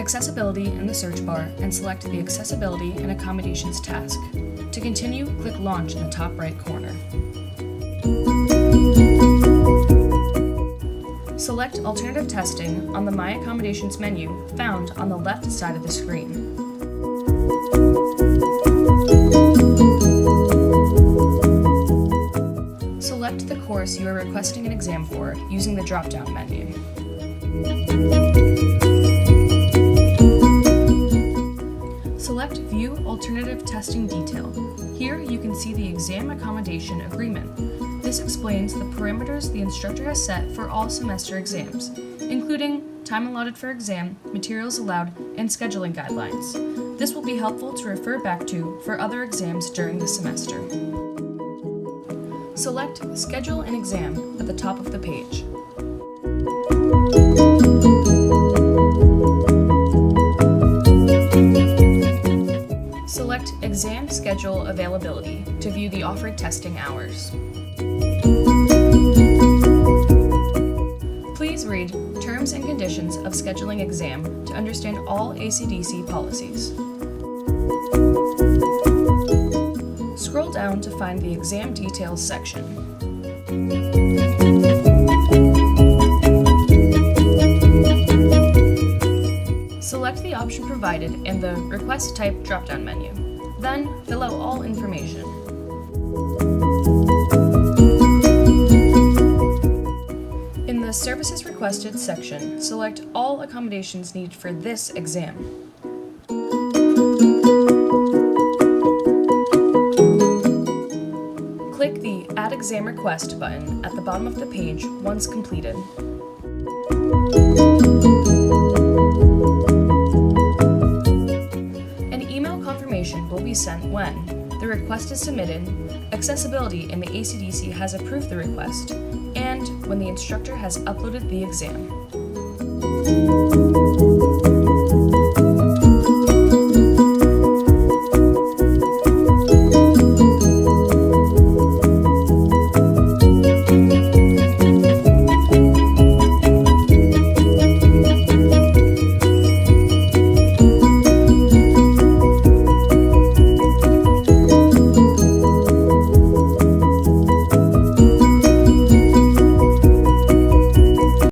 Accessibility in the search bar and select the Accessibility and Accommodations task. To continue, click Launch in the top right corner. Select Alternative Testing on the My Accommodations menu found on the left side of the screen. Select the course you are requesting an exam for using the drop-down menu. Select View Alternative Testing Detail. Here you can see the Exam Accommodation Agreement. This explains the parameters the instructor has set for all semester exams, including time allotted for exam, materials allowed, and scheduling guidelines. This will be helpful to refer back to for other exams during the semester. Select Schedule an Exam at the top of the page. Select Exam Schedule Availability to view the offered testing hours. Please read Terms and Conditions of Scheduling Exam to understand all ACDC policies. Scroll down to find the Exam Details section. Select the option provided in the Request Type drop-down menu. Then, fill out all information. In the Services Requested section, select all accommodations needed for this exam. Click the Add Exam Request button at the bottom of the page once completed. Will be sent when the request is submitted, Accessibility in the ACDC has approved the request, and when the instructor has uploaded the exam.